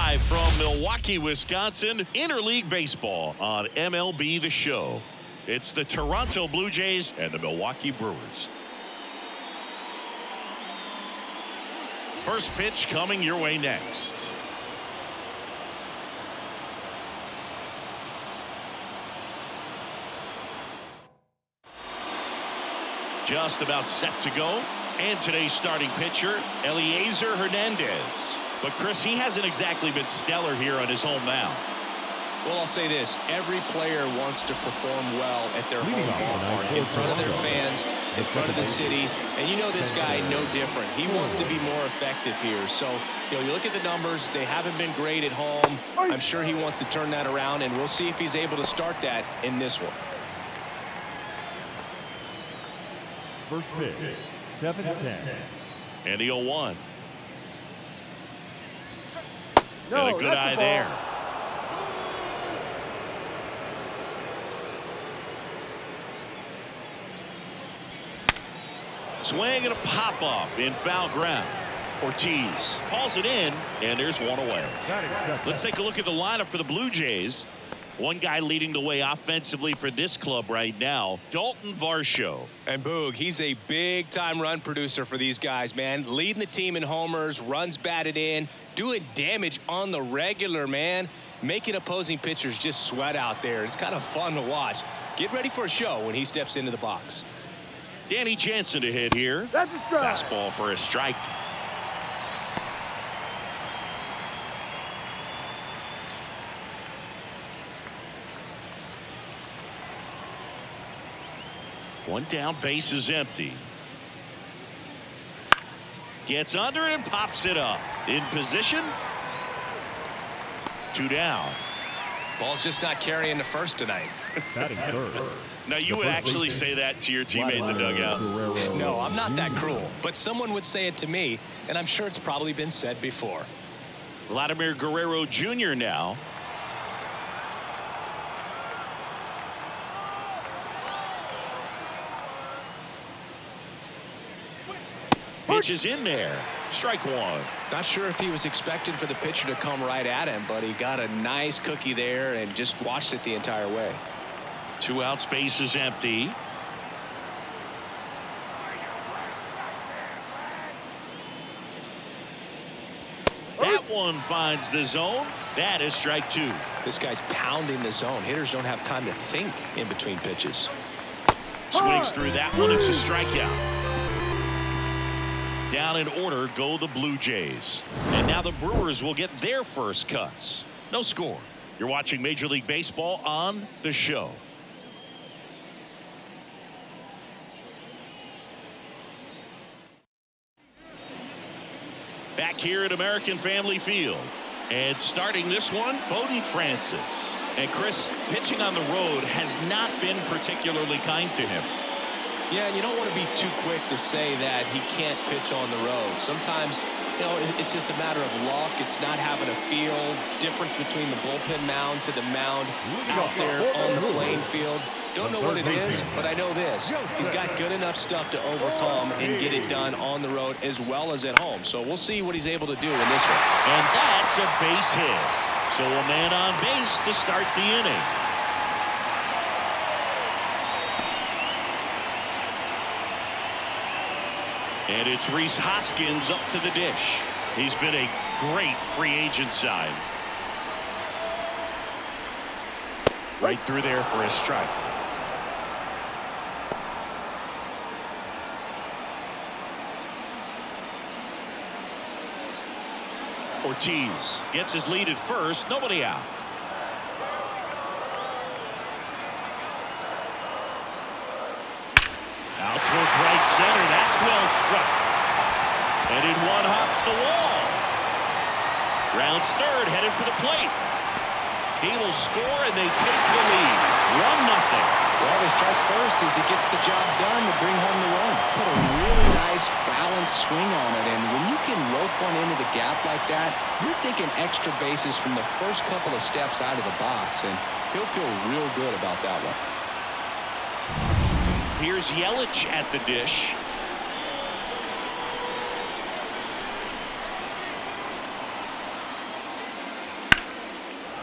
Live from Milwaukee, Wisconsin, Interleague Baseball on MLB The Show. It's the Toronto Blue Jays and the Milwaukee Brewers. First pitch coming your way next. Just about set to go. And today's starting pitcher, Eliezer Hernandez. But Chris, he hasn't exactly been stellar here on his home mound. Well, I'll say this. Every player wants to perform well at their home ballpark, in front of their fans, in front of the city. And you know this guy, no different. He wants to be more effective here. So, you look at the numbers. They haven't been great at home. I'm sure he wants to turn that around, and we'll see if he's able to start that in this one. First pitch, 7-10. And the 0-1. And a good eye there. Swing and a pop-up in foul ground. Ortiz hauls it in, and there's one away. Let's take a look at the lineup for the Blue Jays. One guy leading the way offensively for this club right now, Dalton Varsho. And Boog, he's a big-time run producer for these guys, man. Leading the team in homers, runs batted in, doing damage on the regular, man. Making opposing pitchers just sweat out there. It's kind of fun to watch. Get ready for a show when he steps into the box. Danny Jansen to hit here. That's a strike. Fastball for a strike. One down, base is empty. Gets under it and pops it up. In position. Two down. Ball's just not carrying the first tonight. Batting third. Now, you would actually say that to your teammate in the dugout. No, I'm not that cruel. But someone would say it to me, and I'm sure it's probably been said before. Vladimir Guerrero Jr. now. Pitch is in there. Strike one. Not sure if he was expecting for the pitcher to come right at him, but he got a nice cookie there and just watched it the entire way. 2 outs, base is empty. That one finds the zone. That is strike two. This guy's pounding the zone. Hitters don't have time to think in between pitches. Swings through that one. It's a strikeout. Down in order go the Blue Jays. And now the Brewers will get their first cuts. No score. You're watching Major League Baseball on The Show. Back here at American Family Field. And starting this one, Bowden Francis. And Chris, pitching on the road has not been particularly kind to him. Yeah, and you don't want to be too quick to say that he can't pitch on the road. Sometimes, it's just a matter of luck. It's not having a feel. Difference between the bullpen mound to the mound out there on the playing field. Don't know what it is, but I know this. He's got good enough stuff to overcome and get it done on the road as well as at home. So we'll see what he's able to do in this one. And that's a base hit. So a man on base to start the inning. And it's Rhys Hoskins up to the dish. He's been a great free agent sign. Right through there for a strike. Ortiz gets his lead at first. Nobody out. Out towards right center. That's well struck. And in one hops the wall. Rounds third, headed for the plate. He will score, and they take the lead. 1-0. Well, they strike first as he gets the job done to bring home the run. Put a really nice balanced swing on it, and when you can rope one into the gap like that, you're thinking extra bases from the first couple of steps out of the box, and he'll feel real good about that one. Here's Yelich at the dish.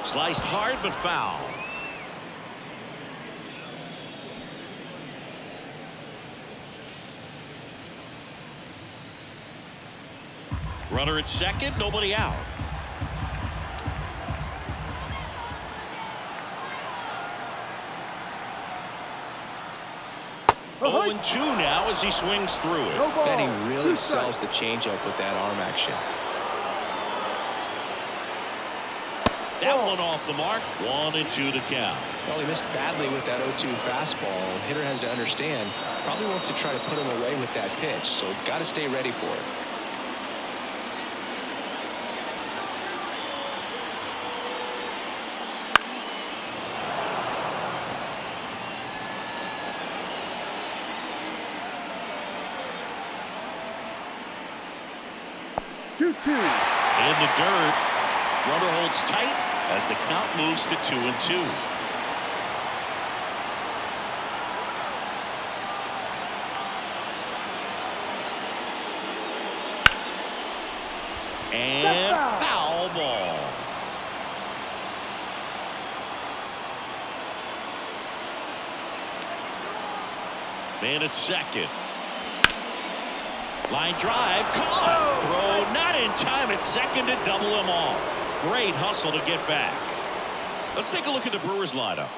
Sliced hard but foul. Runner at second, nobody out. Oh, and 2 now as he swings through it. And he really sells the changeup with that arm action. That one off the mark. 1-2 to count. Well, he missed badly with that 0-2 fastball. Hitter has to understand, probably wants to try to put him away with that pitch, so got to stay ready for it. In the dirt. Runner holds tight as the count moves to 2-2. And foul ball. Man at second. Line drive, caught. Throw not in time at second to double him off. Great hustle to get back. Let's take a look at the Brewers lineup.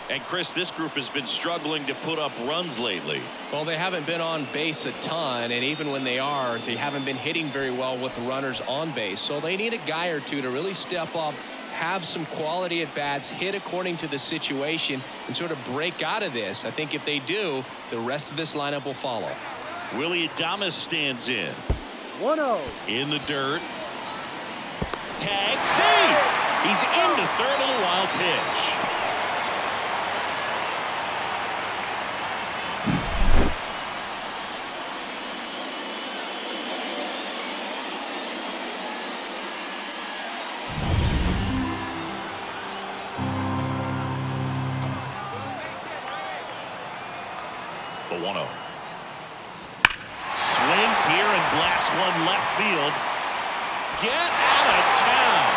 And Chris, this group has been struggling to put up runs lately. Well, they haven't been on base a ton, and even when they are, they haven't been hitting very well with the runners on base. So they need a guy or two to really step up, have some quality at bats, hit according to the situation, and sort of break out of this. I think if they do, the rest of this lineup will follow. Willie Adames stands in. 1-0. In the dirt. Tag, save! He's into third on a wild pitch. The 1-0. Swings here and blasts one left field. Get out of town.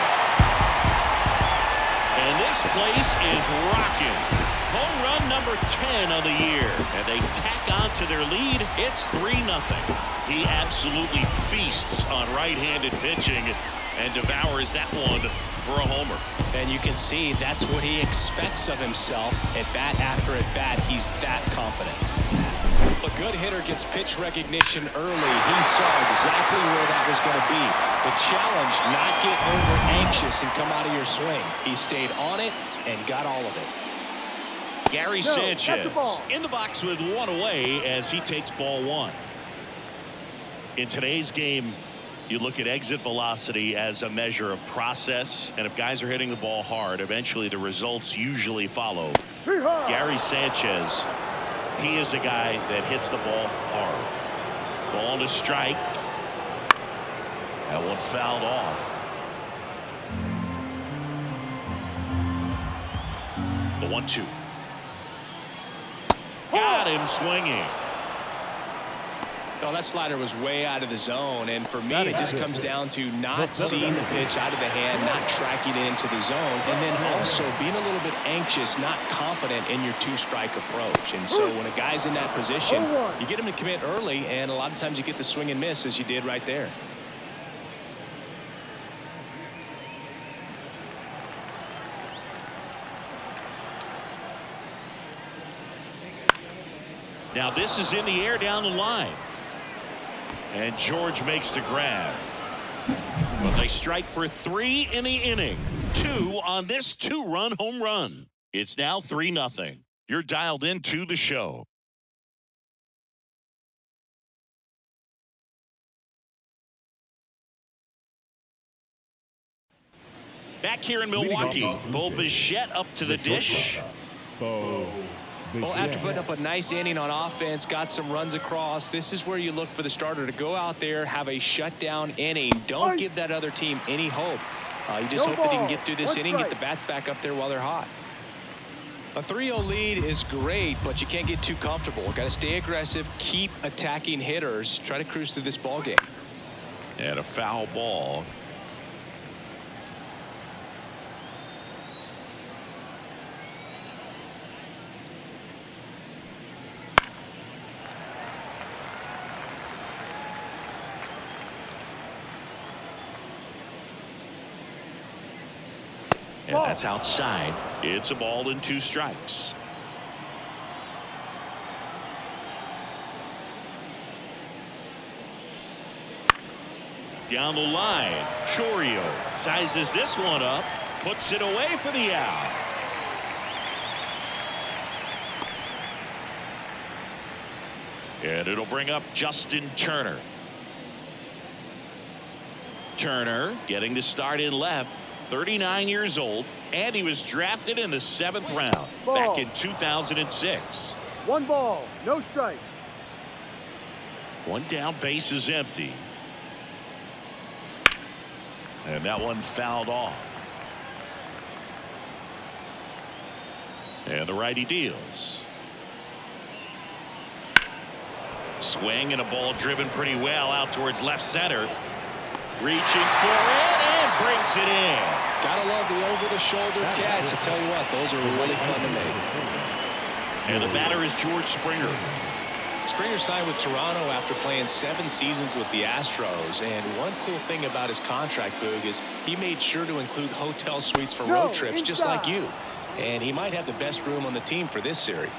And this place is rocking. Home run number 10 of the year. And they tack on to their lead. It's 3-0. He absolutely feasts on right-handed pitching and devours that one for a homer. And you can see that's what he expects of himself at bat after at bat. He's that confident. A good hitter gets pitch recognition early. He saw exactly where that was going to be. The challenge, not get over anxious and come out of your swing. He stayed on it and got all of it. Gary Sanchez in the box with one away as he takes ball one. In today's game, you look at exit velocity as a measure of process, and if guys are hitting the ball hard, eventually the results usually follow. Gary Sanchez, he is a guy that hits the ball hard. Ball to strike. That one fouled off. The 1-2. Got him swinging. Well, that slider was way out of the zone, and for me, it just comes down to not seeing the pitch out of the hand, not tracking it into the zone, and then also being a little bit anxious, not confident in your two-strike approach. And so when a guy's in that position, you get him to commit early, and a lot of times you get the swing and miss, as you did right there. Now this is in the air down the line. And George makes the grab. But they strike for 3 in the inning. 2 on this 2-run home run. It's now 3-0. You're dialed into the show. Back here in Milwaukee, Bo Bichette up to the dish. Well, after putting up a nice inning on offense, got some runs across, this is where you look for the starter to go out there, have a shutdown inning. Don't give that other team any hope. You just hope that he can get through this inning, get the bats back up there while they're hot. A 3-0 lead is great, but you can't get too comfortable. Got to stay aggressive, keep attacking hitters, try to cruise through this ball game. And a foul ball. And that's outside. It's a ball and 2 strikes. Down the line, Chourio sizes this one up, puts it away for the out. And it'll bring up Justin Turner. Turner getting the start in left, 39 years old, and he was drafted in the 7th round back in 2006. 1 ball, no strike. 1 down, base is empty. And that one fouled off. And the righty deals. Swing and a ball driven pretty well out towards left center. Reaching for it and brings it in. Gotta love the over-the-shoulder catch. I tell you what, those are really fun to make. And the batter is George Springer. Springer signed with Toronto after playing 7 seasons with the Astros. And one cool thing about his contract, Boog, is he made sure to include hotel suites for road trips, just like you. And he might have the best room on the team for this series.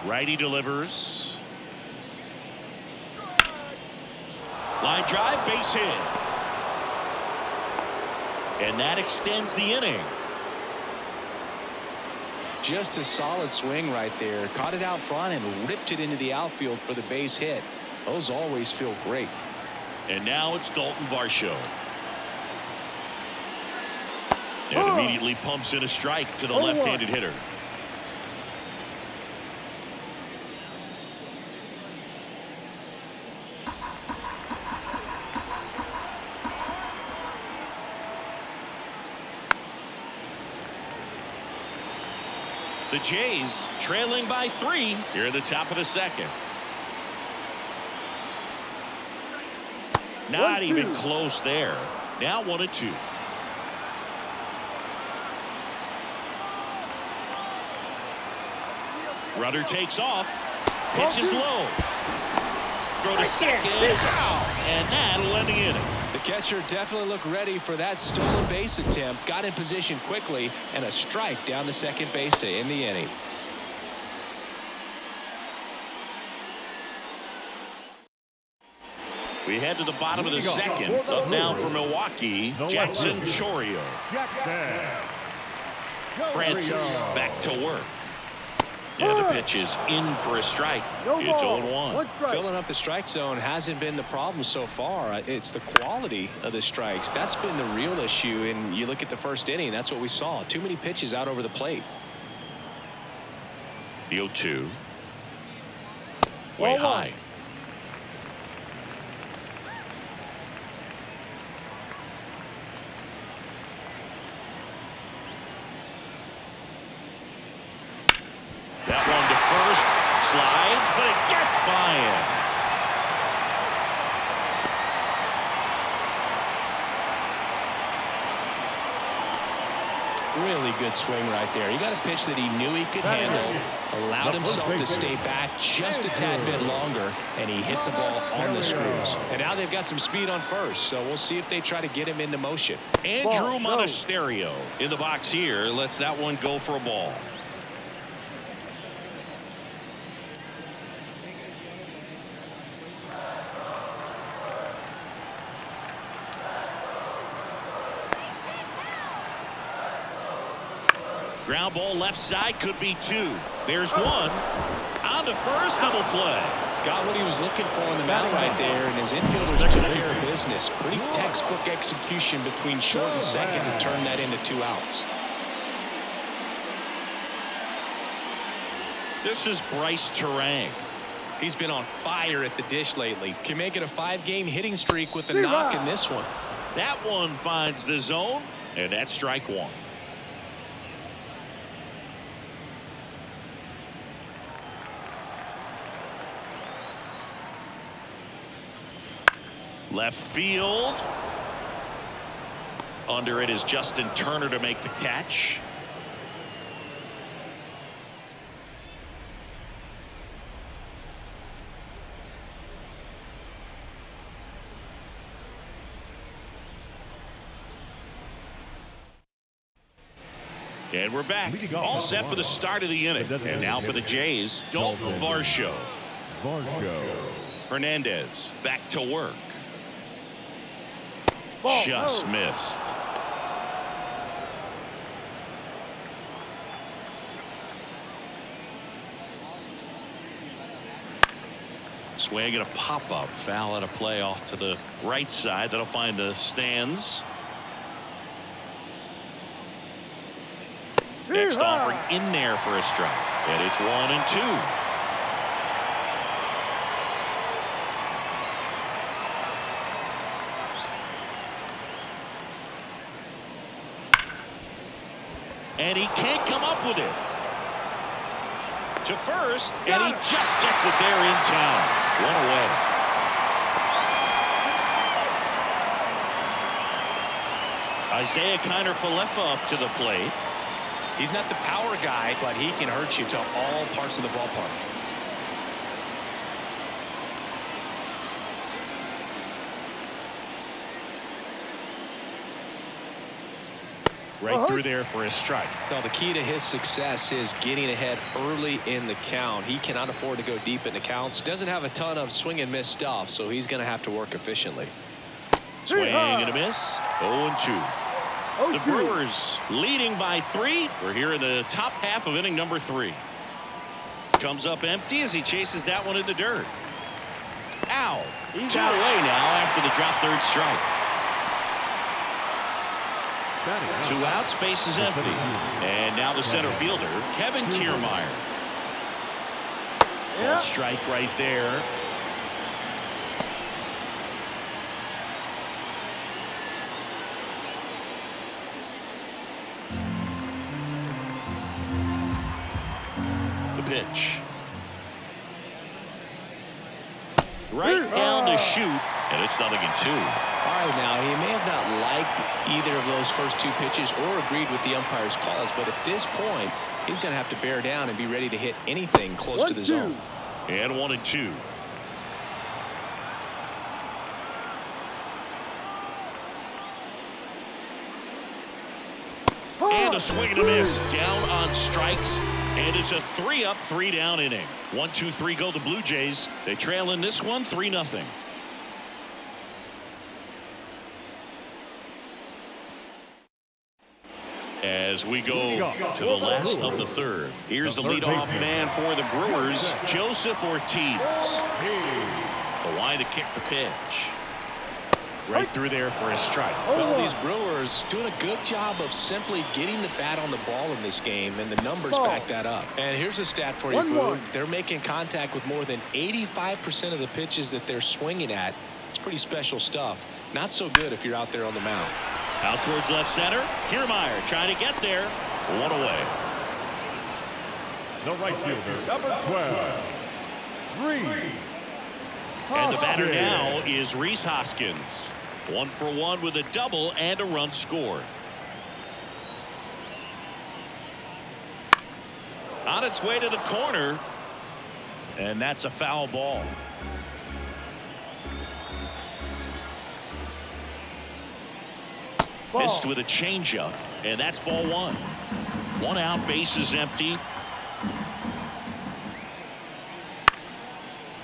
Righty delivers. Line drive, base hit. And that extends the inning. Just a solid swing right there. Caught it out front and ripped it into the outfield for the base hit. Those always feel great. And now it's Dalton Varsho. And immediately pumps in a strike to the left-handed hitter. The Jays trailing by 3 here at the top of the 2nd. Not even close there. Now 1-2. Runner takes off. Pitches low. Throw to second. And that'll end the inning. The catcher definitely looked ready for that stolen base attempt. Got in position quickly, and a strike down to second base to end the inning. We head to the bottom of the 2nd. Up now for Milwaukee, Jackson Chourio. Francis back to work. And the pitch is in for a strike. It's 0-1. Filling up the strike zone hasn't been the problem so far. It's the quality of the strikes. That's been the real issue. And you look at the first inning, that's what we saw. Too many pitches out over the plate. The 0-2. Way high. That one to first, slides, but it gets by him. Really good swing right there. He got a pitch that he knew he could handle, allowed himself to stay back just a tad bit longer, and he hit the ball on the screws. And now they've got some speed on first, so we'll see if they try to get him into motion. Andrew Monasterio in the box here lets that one go for a ball. Ground ball left side, could be 2. There's 1. On to first, double play. Got what he was looking for on the mound right there, and his infielders took care of business. Pretty textbook execution between short and second to turn that into 2 outs. This is Bryce Terang. He's been on fire at the dish lately. Can make it a 5-game hitting streak with a knock in this one. That one finds the zone, and that's strike 1. Left field. Under it is Justin Turner to make the catch. And we're back. All set for the start of the inning. And now for the Jays, Dalton Varsho. Hernandez back to work. Just missed. Swing and a pop-up. Foul out of play off to the right side. That'll find the stands. Next offering in there for a strike. And it's 1-2. And he can't come up with it. To first, and he just gets it there in town. One away. Isaiah Kiner-Falefa up to the plate. He's not the power guy, but he can hurt you to all parts of the ballpark. Right through there for a strike. Now, the key to his success is getting ahead early in the count. He cannot afford to go deep in the counts. Doesn't have a ton of swing and miss stuff, so he's going to have to work efficiently. Swing and a miss. 0-2. The Brewers leading by 3. We're here in the top half of inning number 3. Comes up empty as he chases that one in the dirt. Ow. 2 away now after the drop third strike. 2 outs, base is empty. And now the center fielder, Kevin Kiermaier. Ball strike right there. The pitch. Right down to shoot, and it's 0-2. All right, now, he may have not liked either of those first 2 pitches or agreed with the umpire's calls, but at this point, he's going to have to bear down and be ready to hit anything close to the zone. And 1-2. And a swing and a miss. Down on strikes. And it's a 3-up, 3-down inning. 1-2-3 go the Blue Jays. They trail in this one 3-0. As we go to the last of the third. Here's the leadoff man for the Brewers, Joseph Ortiz. The line to kick the pitch. Right through there for a strike. Well, these Brewers doing a good job of simply getting the bat on the ball in this game, and the numbers back that up. And here's a stat for you, Boo. They're making contact with more than 85% of the pitches that they're swinging at. It's pretty special stuff. Not so good if you're out there on the mound. Out towards left center. Kiermaier trying to get there. 1 away. The right fielder, number 12, Reese. And the batter now is Rhys Hoskins. 1 for 1 with a double and a run scored. On its way to the corner. And that's a foul ball. Missed with a changeup, and that's ball 1. 1 out, base is empty.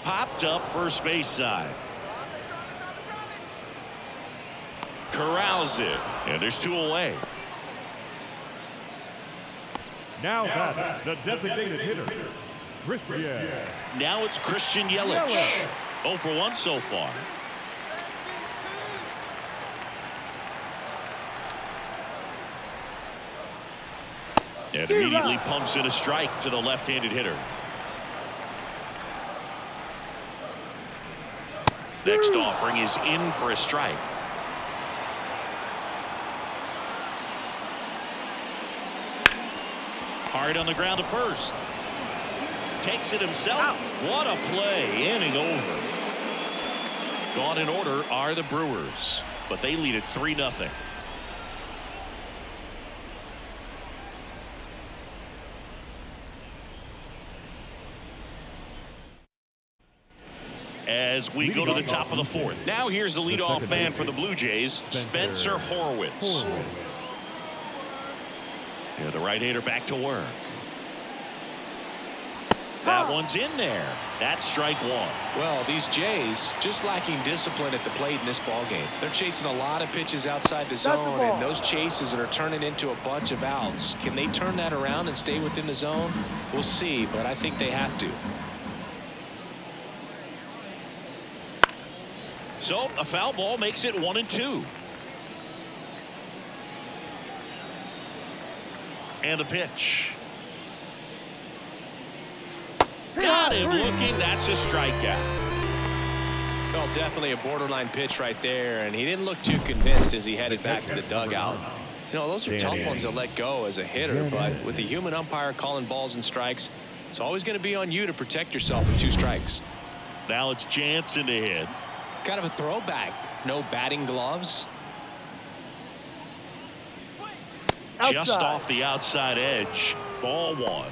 Popped up first base side. Corrals it, and there's 2 away. Now that the designated hitter, Christian. Now it's Christian Yelich. 0 for 1 so far. And immediately pumps in a strike to the left-handed hitter. Next offering is in for a strike. Hard on the ground to first. Takes it himself. What a play. Inning over. Gone in order are the Brewers, but they lead it 3-0. As we go to the top of the 4th. Now here's the leadoff man for the Blue Jays, Spencer Horwitz. Yeah, the right-hander back to work. That one's in there. That's strike one. Well, these Jays just lacking discipline at the plate in this ballgame. They're chasing a lot of pitches outside the zone, and those chases are turning into a bunch of outs. Can they turn that around and stay within the zone? We'll see, but I think they have to. So a foul ball makes it 1-2. And a pitch. Got him looking. That's a strikeout. Well, definitely a borderline pitch right there, and he didn't look too convinced as he headed back to the dugout. You know, those are tough ones to let go as a hitter, but with the human umpire calling balls and strikes, it's always going to be on you to protect yourself with 2 strikes. Now it's Jansen to hit. Kind of a throwback. No batting gloves. Just off the outside edge. Ball 1.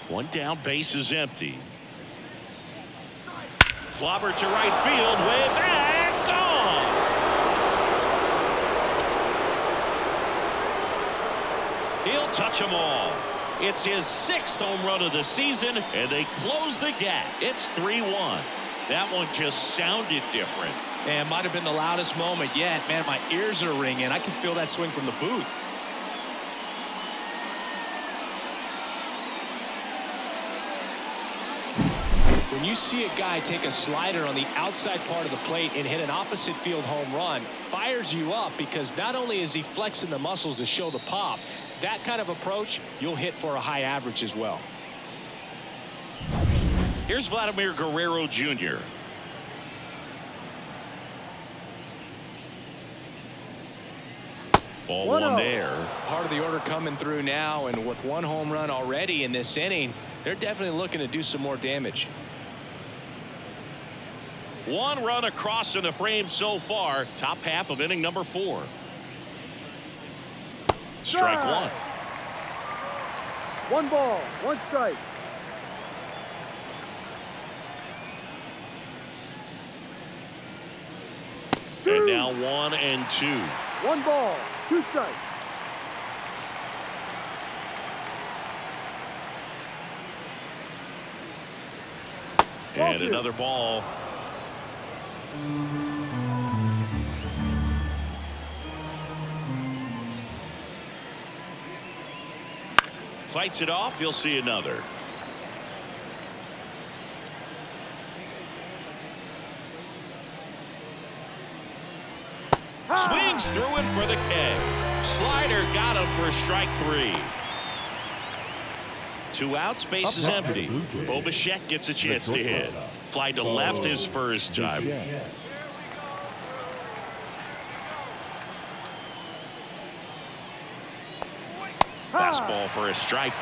One down, base is empty. Clobber to right field, way back, gone. He'll touch them all. It's his 6th home run of the season, and they close the gap. It's 3-1. That one just sounded different. Man, might have been the loudest moment yet. Man, my ears are ringing. I can feel that swing from the booth. When you see a guy take a slider on the outside part of the plate and hit an opposite field home run, fires you up because not only is he flexing the muscles to show the pop, that kind of approach, you'll hit for a high average as well. Here's Vladimir Guerrero Jr. Ball 1 there. Part of the order coming through now, and with 1 home run already in this inning, they're definitely looking to do some more damage. 1 run across in the frame so far. Top half of inning number 4. Strike 1. 1 ball, 1 strike. And now 1-2. 1 ball, 2 strikes. And another ball. Fights it off. You'll see another. Swings through it for the K. Slider got him for strike 3. 2 outs, base is empty. Bo Bichette gets a chance to hit. Fly to left his first time. Fastball for a strike.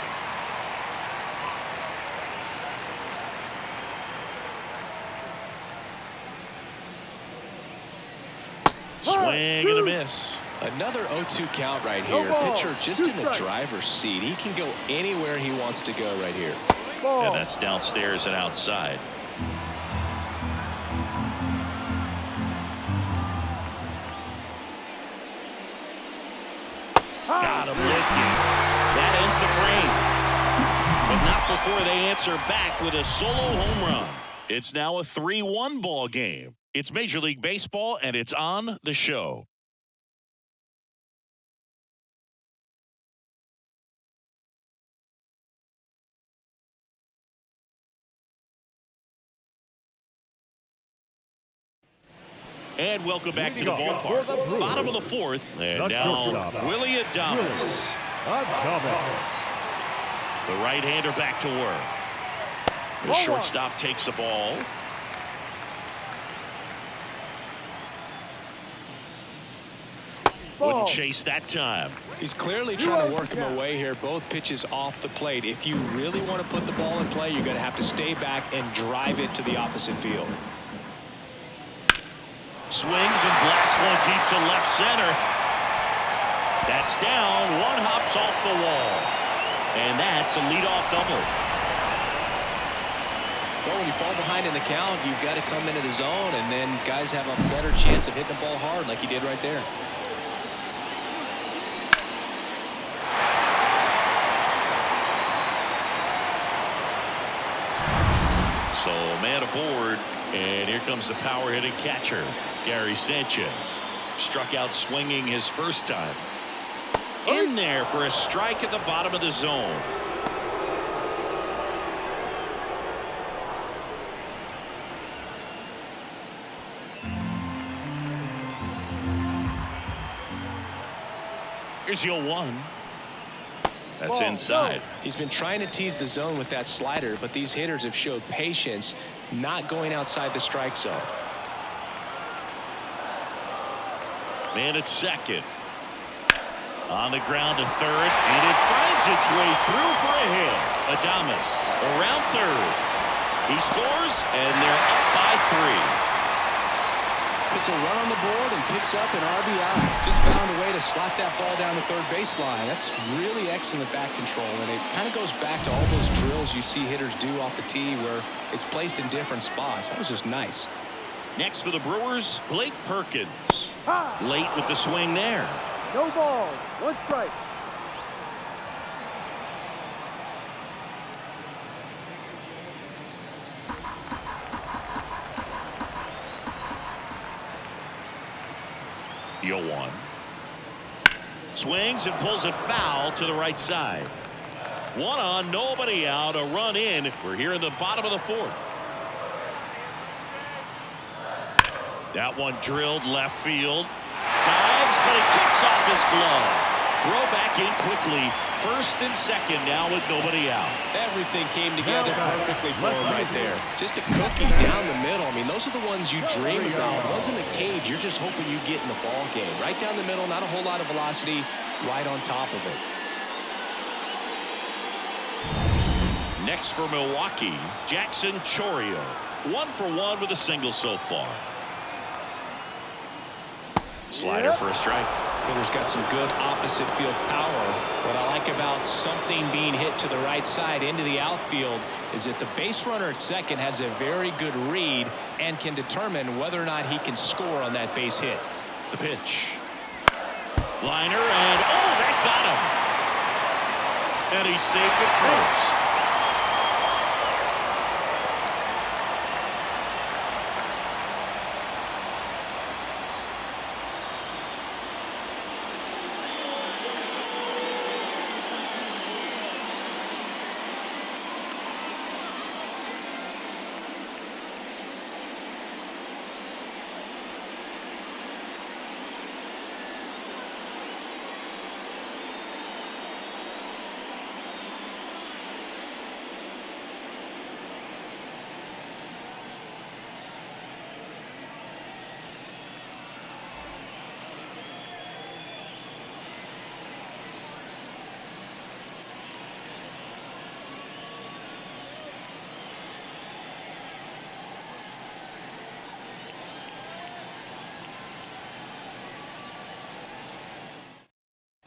Swing and a miss. Another 0-2 count right here. Pitcher just in the driver's seat. He can go anywhere he wants to go right here. And that's downstairs and outside. Got him looking. That ends the frame. But not before they answer back with a solo home run. It's now a 3-1 ball game. It's Major League Baseball, and it's on the show. And welcome back to the ballpark. Bottom of the 4th, and now Willie Adames. The right-hander back to work. The shortstop takes the ball. Wouldn't chase that time. He's clearly trying to work him away here. Both pitches off the plate. If you really want to put the ball in play, you're going to have to stay back and drive it to the opposite field. Swings and blasts one deep to left center. That's down. 1 hops off the wall. And that's a leadoff double. Well, when you fall behind in the count, you've got to come into the zone, and then guys have a better chance of hitting the ball hard like he did right there. So man aboard, and here comes the power-hitting catcher, Gary Sanchez. Struck out swinging his first time. In there for a strike at the bottom of the zone. Here's the 0-1. That's inside. He's been trying to tease the zone with that slider, but these hitters have showed patience, not going outside the strike zone. Man at second. On the ground to third, and it finds its way through for a hit. Adames around third. He scores, and they're up by 3. Puts a run on the board and picks up an RBI. Just found a way to slot that ball down the third baseline. That's really excellent bat control, and it kind of goes back to all those drills you see hitters do off the tee where it's placed in different spots. That was just nice. Next for the Brewers, Blake Perkins. Late with the swing there. No balls. 1 strike. The 0-1. Swings and pulls it foul to the right side. 1 on, nobody out, a run in. We're here in the bottom of the 4th. That one drilled left field. Dives, but it kicks off his glove. Throw back in quickly. First and second now with nobody out. Everything came together perfectly for him right there. Just a cookie down the middle. I mean, those are the ones you dream about. Ones in the cage, you're just hoping you get in the ball game. Right down the middle, not a whole lot of velocity, right on top of it. Next for Milwaukee, Jackson Chourio. 1 for 1 with a single so far. Slider for a strike. Hitter's got some good opposite field power. What I like about something being hit to the right side into the outfield is that the base runner at second has a very good read and can determine whether or not he can score on that base hit. The pitch. Liner, and oh, that got him. And he's safe at first.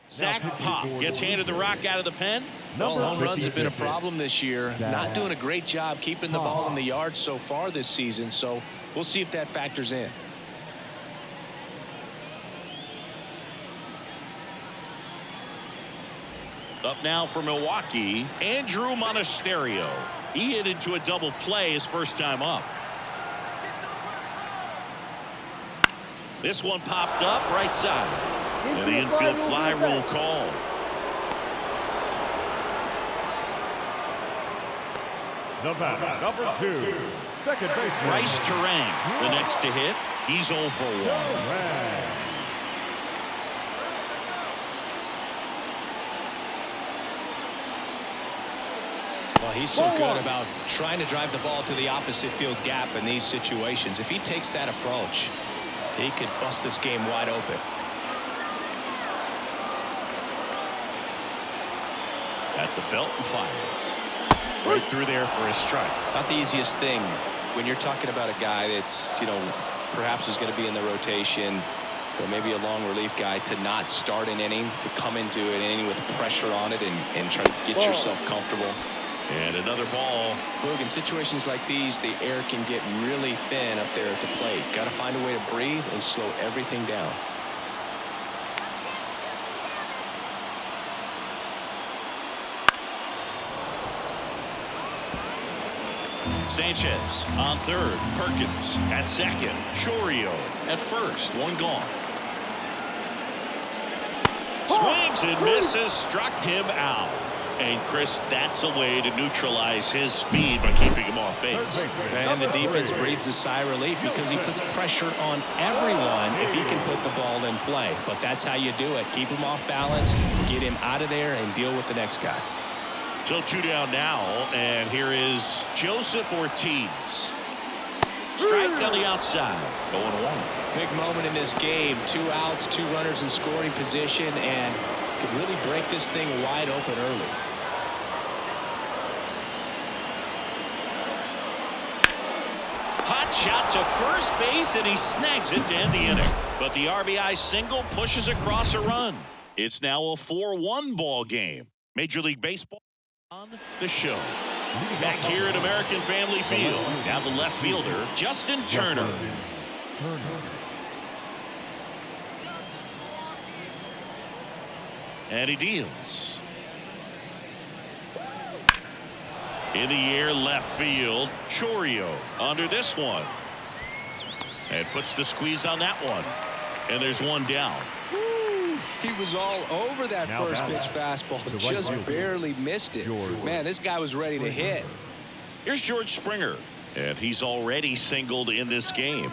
Zach Pop gets handed the rock out of the pen. Well, home runs have been a problem this year. Not doing a great job keeping the ball in the yard so far this season, so we'll see if that factors in. Up now for Milwaukee, Andrew Monasterio. He hit into a double play his first time up. This one popped up right side. And the infield fly rule call. The batter, number 2, second baseman Bryce Terang, the next to hit. He's 0 for 1. Well, he's so good about trying to drive the ball to the opposite field gap in these situations. If he takes that approach, he could bust this game wide open. At the belt and fires. Right through there for a strike. Not the easiest thing when you're talking about a guy that's, perhaps is going to be in the rotation, or maybe a long relief guy, to not start an inning, to come into an inning with pressure on it and try to get yourself comfortable. And another ball. Look, in situations like these, the air can get really thin up there at the plate. Got to find a way to breathe and slow everything down. Sanchez on third. Perkins at second. Chourio at first. One gone. Swings and misses. Struck him out. And, Chris, that's a way to neutralize his speed by keeping him off base. And the defense breathes a sigh of relief because he puts pressure on everyone if he can put the ball in play. But that's how you do it. Keep him off balance, get him out of there, and deal with the next guy. So 2 down now, and here is Joseph Ortiz. Strike on the outside. 0-1. Big moment in this game. 2 outs, 2 runners in scoring position, and could really break this thing wide open early. Hot shot to first base, and he snags it to end the inning. But the RBI single pushes across a run. It's now a 4-1 ball game. Major League Baseball on the show. Back here at American Family Field. Down the left fielder, Justin Turner. And he deals. In the air, left field. Chourio under this one. And puts the squeeze on that one. And there's one down. He was all over that first pitch fastball, just barely missed it. Man, this guy was ready to hit. Here's George Springer, and he's already singled in this game.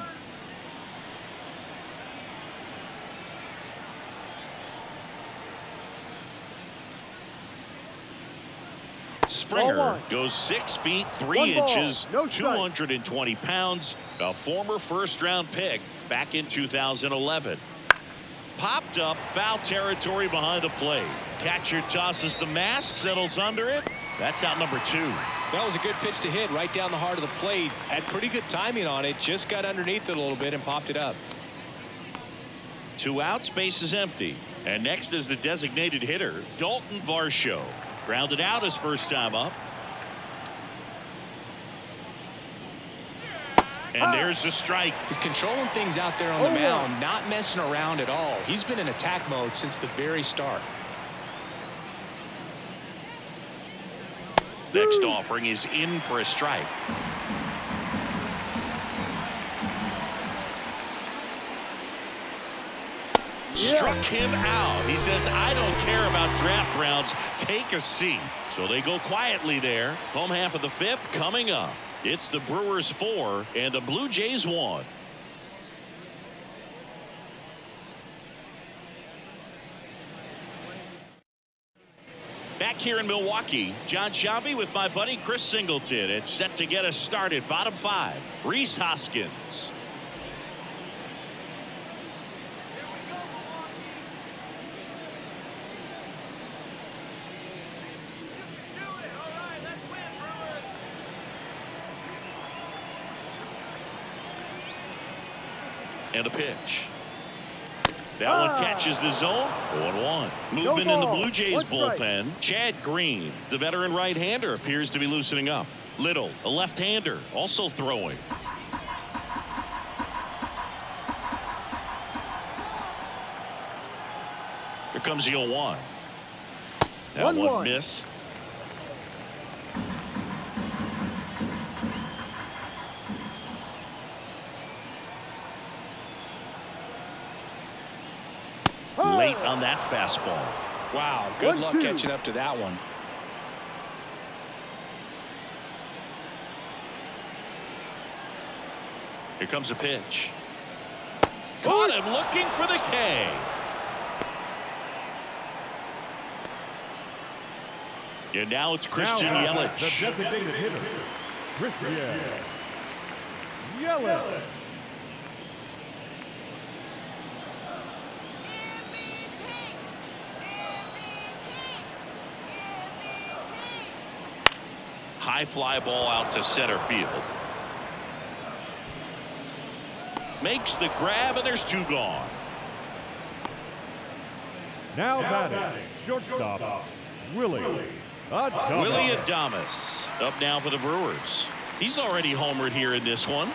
Springer goes 6 feet 3 inches, 220 pounds, a former first-round pick back in 2011. Popped up, foul territory behind the plate. Catcher tosses the mask, settles under it. That's out number 2. That was a good pitch to hit right down the heart of the plate. Had pretty good timing on it. Just got underneath it a little bit and popped it up. 2 outs, base is empty. And next is the designated hitter, Dalton Varsho. Grounded out his first time up. And there's the strike. He's controlling things out there on the mound, not messing around at all. He's been in attack mode since the very start. Next offering is in for a strike. Struck him out. He says, I don't care about draft rounds. Take a seat. So they go quietly there. Home half of the 5th coming up. It's the Brewers 4 and the Blue Jays 1. Back here in Milwaukee, John Shambi with my buddy Chris Singleton. It's set to get us started. Bottom 5, Rhys Hoskins. And a pitch. That one catches the zone. 0-1. Movement in the Blue Jays bullpen. Chad Green, the veteran right-hander, appears to be loosening up. Little, a left-hander, also throwing. Here comes the 0-1. That one missed. Late on that fastball. Wow, good luck catching up to that one. Here comes a pitch. Caught him looking for the K. And now it's Christian Yelich. The designated hitter, Christian Yelich. High fly ball out to center field. Makes the grab, and there's 2 gone. Now batting, shortstop, Willie Willie Adames up now for the Brewers. He's already homered here in this one.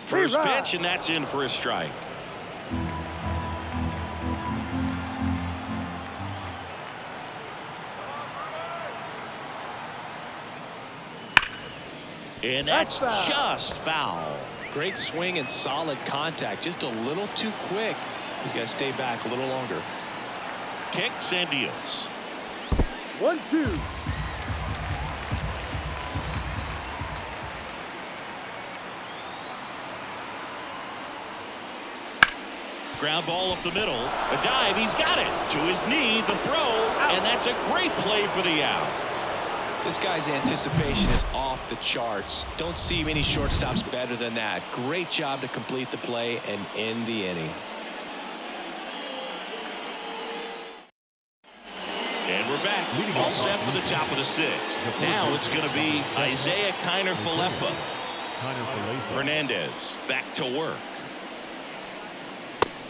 First pitch, and that's in for a strike. And that's just foul. Great swing and solid contact. Just a little too quick. He's got to stay back a little longer. Kicks and deals. 1-2. Ground ball up the middle. A dive. He's got it. To his knee. The throw. And that's a great play for the out. This guy's anticipation is off the charts. Don't see many shortstops better than that. Great job to complete the play and end the inning. And we're back. All set for the top of the sixth. Now it's going to be Isaiah Kiner-Falefa. Hernandez back to work.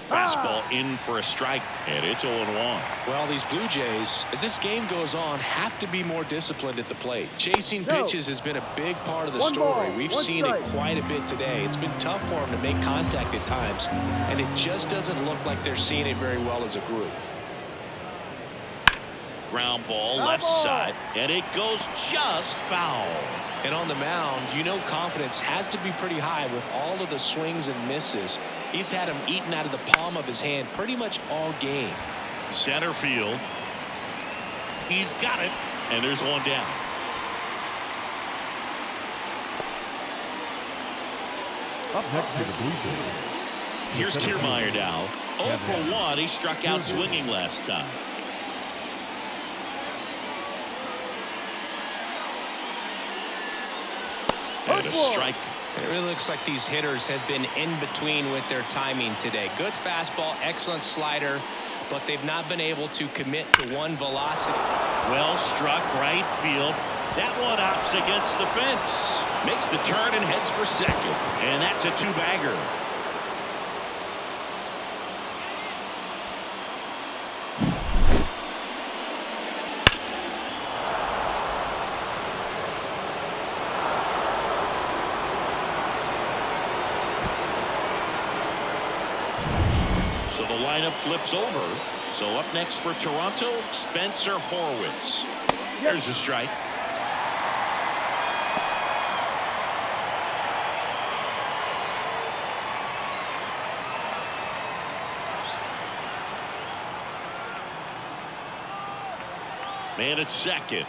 Fastball in for a strike, and it's 0-1. Well, these Blue Jays, as this game goes on, have to be more disciplined at the plate. Chasing pitches has been a big part of the story. We've seen it quite a bit today. It's been tough for them to make contact at times, and it just doesn't look like they're seeing it very well as a group. Ground ball left side, and it goes just foul. And on the mound, you know confidence has to be pretty high with all of the swings and misses. He's had them eaten out of the palm of his hand pretty much all game. Center field. He's got it, and there's one down. Up next to the Blue Jays. Here's Kiermaier now. 0 for 1. He struck out swinging last time. And a strike. It really looks like these hitters have been in between with their timing today. Good fastball, excellent slider, but they've not been able to commit to one velocity. Well struck right field. That one opts against the fence. Makes the turn and heads for second. And that's a two-bagger. So the lineup flips over. So up next for Toronto, Spencer Horwitz. There's a strike. Man at second.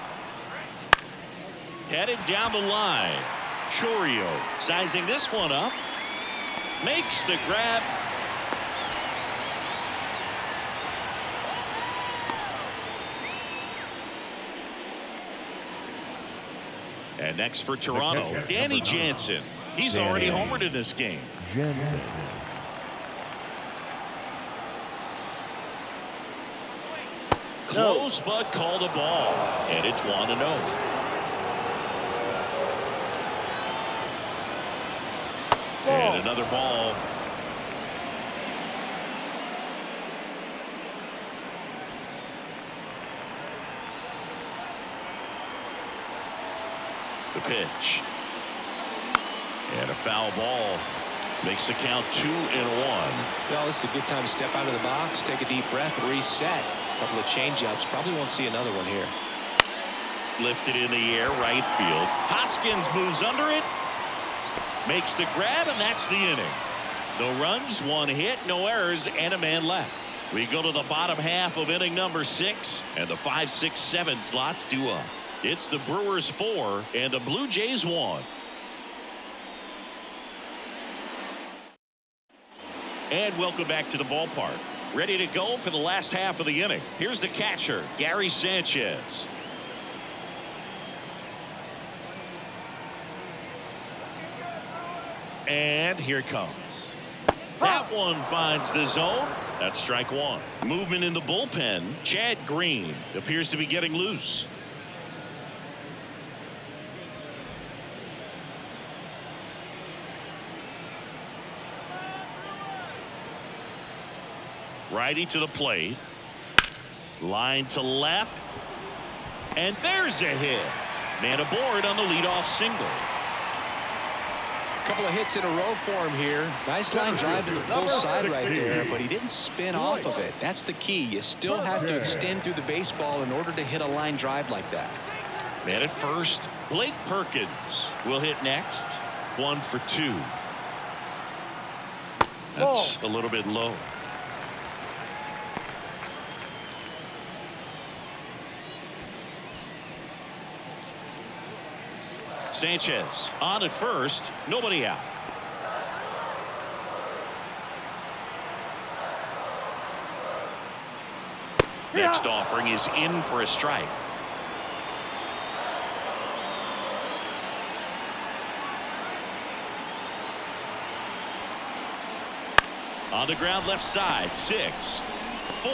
Headed down the line. Chourio sizing this one up. Makes the grab. And next for Toronto, Danny Jansen. He's already homered in this game. Close, but called a ball. And it's 1-0. And another ball. The pitch. And a foul ball. Makes the count 2-1. Well, this is a good time to step out of the box, take a deep breath, reset. A couple of change-ups. Probably won't see another one here. Lifted in the air, right field. Hoskins moves under it. Makes the grab, and that's the inning. No runs, 1 hit, no errors, and a man left. We go to the bottom half of inning number 6, and the 5, 6, 7 slots due up. It's the Brewers 4 and the Blue Jays 1. And welcome back to the ballpark. Ready to go for the last half of the inning. Here's the catcher, Gary Sanchez. And here it comes. That one finds the zone. That's strike 1. Movement in the bullpen. Chad Green appears to be getting loose. Righty to the plate. Line to left. And there's a hit. Man aboard on the leadoff single. A couple of hits in a row for him here. Nice line drive to the pull side right there, but he didn't spin off of it. That's the key. You still have to extend through the baseball in order to hit a line drive like that. Man at first. Blake Perkins will hit next. 1 for 2. That's a little bit low. Sanchez on at first. Nobody out. Next offering is in for a strike. On the ground left side. 6, 4,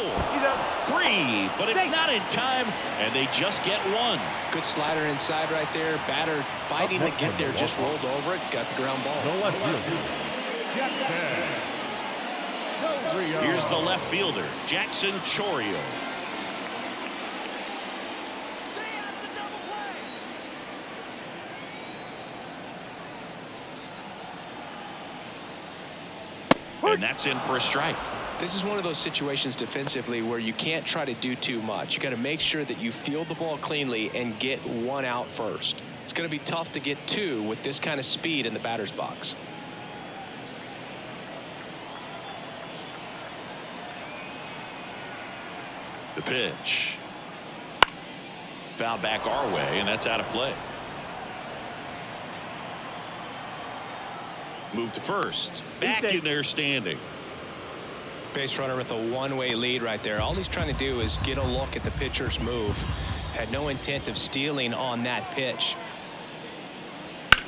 3, but it's not in time, and they just get one. Good slider inside right there. Batter fighting to get there, just rolled over it, got the ground ball. Here's the left fielder, Jackson Chourio. And that's in for a strike. This is one of those situations defensively where you can't try to do too much. You got to make sure that you field the ball cleanly and get one out first. It's going to be tough to get two with this kind of speed in the batter's box. The pitch. Foul back our way, and that's out of play. Move to first. Back in there standing. Base runner with a one-way lead right there. All he's trying to do is get a look at the pitcher's move. Had no intent of stealing on that pitch. Pulled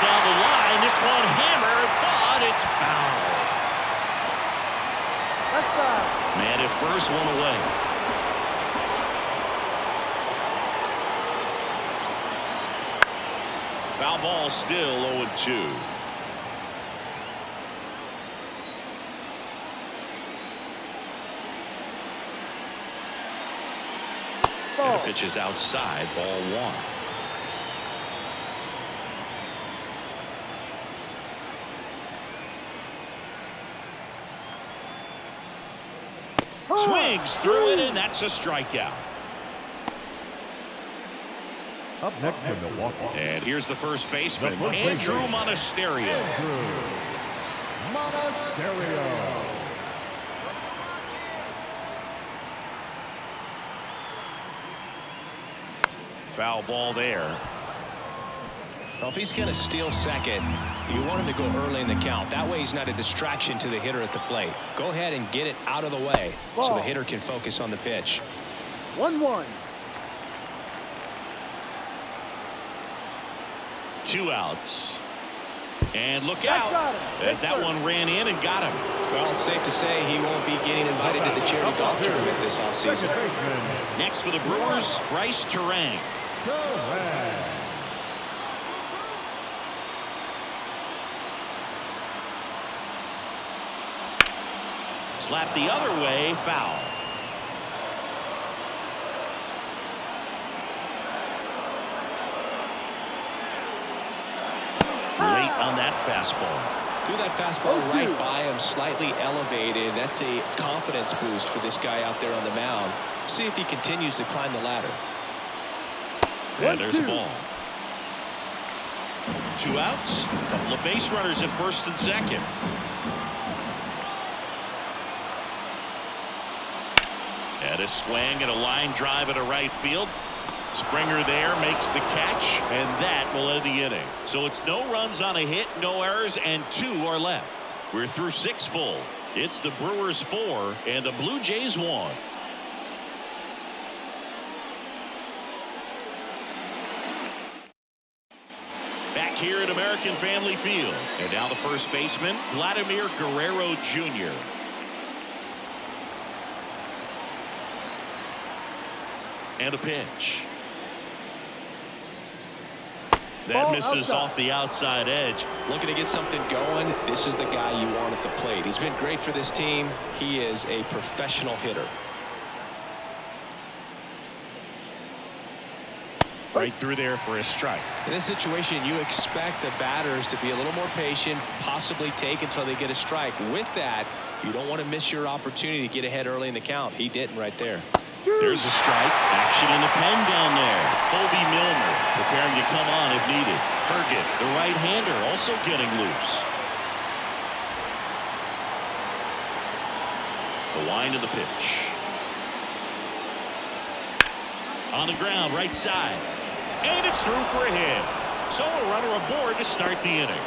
down the line. This one hammered, but it's foul. That's foul. Man at first, one away. Foul ball, still 0-2. And the pitch is outside, ball 1. Swings through it, and that's a strikeout. Up next for Milwaukee. And here's the first baseman, Andrew Monasterio. Monasterio. Foul ball there. Well, if he's going to steal second, you want him to go early in the count. That way he's not a distraction to the hitter at the plate. Go ahead and get it out of the way so the hitter can focus on the pitch. 1-1. 2 outs. And look out, as that one ran in and got him. Well, it's safe to say he won't be getting invited to the charity golf tournament this offseason. Next for the Brewers, Bryce Terang. Slap the other way, foul. Late on that fastball. Threw that fastball right by him, slightly elevated. That's a confidence boost for this guy out there on the mound. See if he continues to climb the ladder. And there's the ball. 2 outs. A couple of base runners at first and second. And a swing and a line drive at a right field. Springer there makes the catch, and that will end the inning. So it's no runs on a hit, no errors, and 2 are left. We're through 6 full. It's the Brewers 4 and the Blue Jays 1. Back here at American Family Field. And now the first baseman, Vladimir Guerrero Jr. And a pitch. That Ball misses outside. off the outside edge. Looking to get something going. This is the guy you want at the plate. He's been great for this team. He is a professional hitter. Right through there for a strike. In this situation, you expect the batters to be a little more patient, possibly take until they get a strike. With that, you don't want to miss your opportunity to get ahead early in the count. He didn't right there. There's a strike. Action in the pen down there. Bobby Milner preparing to come on if needed. Herget, the right-hander, also getting loose. The wind of the pitch. On the ground, right side. And it's through for a hit. So a runner aboard to start the inning.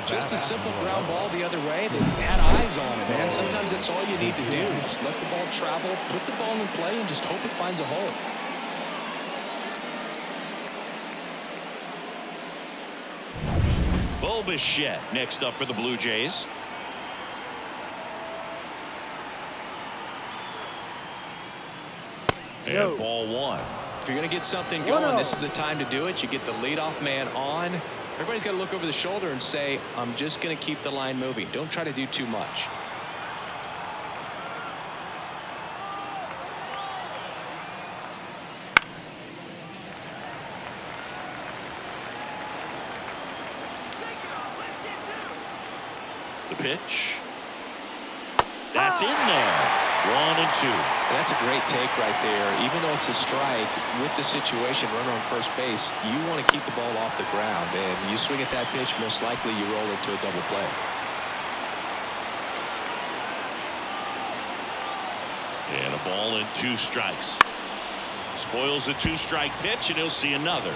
Just a simple ground ball the other way. They had eyes on it, man. Sometimes that's all you need to do. Just let the ball travel, put the ball in play, and just hope it finds a hole. Bo Bichette next up for the Blue Jays. And ball one. If you're going to get something going, this is the time to do it. You get the leadoff man on. Everybody's got to look over the shoulder and say, I'm just going to keep the line moving. Don't try to do too much. The pitch. That's in there. 1-2. That's a great take right there. Even though it's a strike, with the situation, runner on first base, you want to keep the ball off the ground. And you swing at that pitch, most likely you roll into a double play. And a ball and 2 strikes. Spoils the 2-strike pitch, and he'll see another.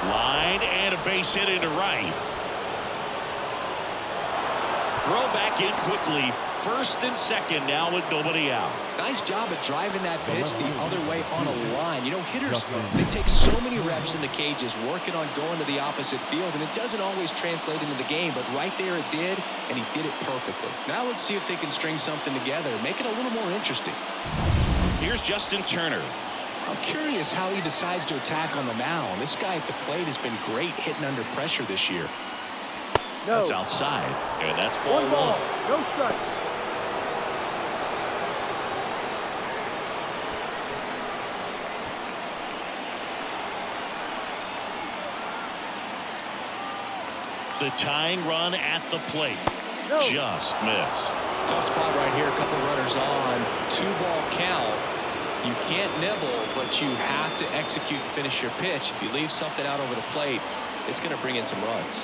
Line and a base hit into right. Throw back in quickly. First and second now with nobody out. Nice job of driving that pitch the other way on a line. You know, hitters, they take so many reps in the cages working on going to the opposite field, and it doesn't always translate into the game, but right there it did, and he did it perfectly. Now let's see if they can string something together, make it a little more interesting. Here's Justin Turner. I'm curious how he decides to attack on the mound. This guy at the plate has been great hitting under pressure this year. No. That's outside, and that's ball One ball. one. No strike. The tying run at the plate. No. Just missed. Tough spot right here. A couple runners on. 2-ball count. You can't nibble, but you have to execute and finish your pitch. If you leave something out over the plate, it's going to bring in some runs.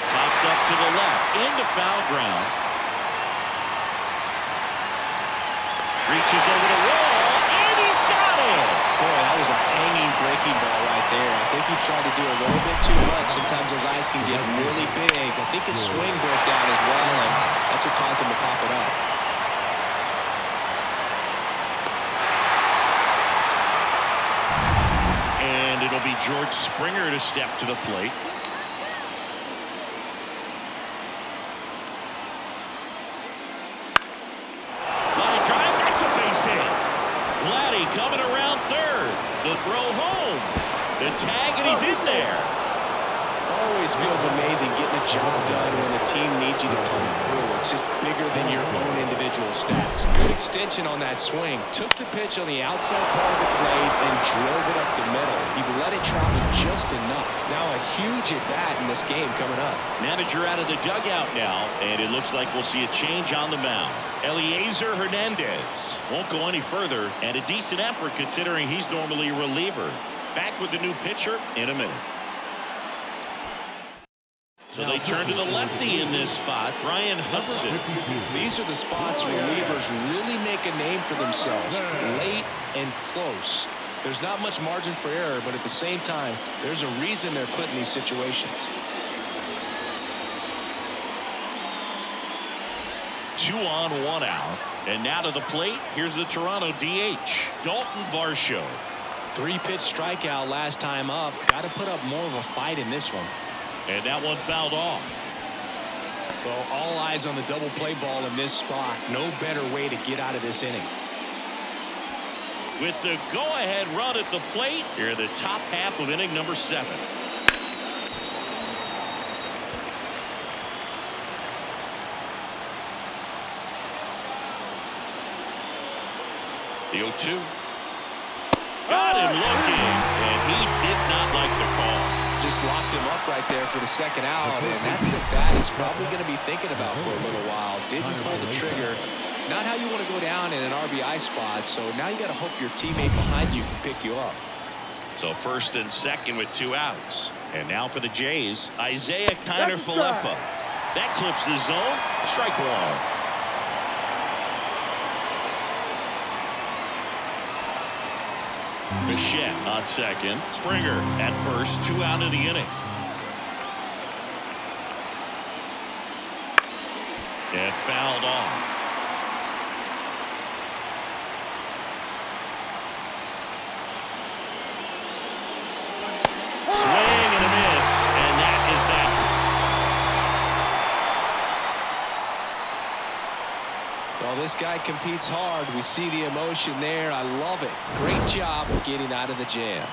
Popped up to the left, into foul ground. Reaches over the wall, and he's got it. Boy, that was a hanging breaking ball right there. I think he tried to do a little bit too much. Sometimes those eyes can get really big. I think his swing broke down as well, and that's what caused him to pop it up. And it'll be George Springer to step to the plate. Line drive, that's a base hit. Vladdy coming around third. The throw home. The tag, and he's in there. Always feels amazing getting a job done when the team needs you to come through. It's just bigger than your own individual stats. Good extension on that swing. Took the pitch on the outside part of the plate and drove it up the middle. He let it travel just enough. Now a huge at-bat in this game coming up. Manager out of the dugout now, and it looks like we'll see a change on the mound. Eliezer Hernandez won't go any further, and a decent effort considering he's normally a reliever. Back with the new pitcher in a minute. So they turn to the lefty in this spot, Brian Hudson. These are the spots relievers really make a name for themselves. Late and close. There's not much margin for error, but at the same time, there's a reason they're put in these situations. 2 on, 1 out. And now to the plate, here's the Toronto DH, Dalton Varsho. 3-pitch strikeout last time up. Got to put up more of a fight in this one. And that one fouled off. Well, all eyes on the double play ball in this spot. No better way to get out of this inning. With the go-ahead run at the plate, here in the top half of inning number 7. The 0-2. Got him looking, and he did not like the call. Just locked him up right there for the second out, and that's an at-bat he's probably going to be thinking about for a little while. Didn't pull the trigger. Not how you want to go down in an RBI spot, so now you got to hope your teammate behind you can pick you up. So first and second with 2 outs. And now for the Jays, Isaiah Kiner-Falefa. That clips the zone. Strike 1. Bichette on second. Springer at first. 2 out of the inning. And fouled off. Swing and a miss, and that is that. Well, this guy competes hard. We see the emotion there. I love it. Great job of getting out of the jam.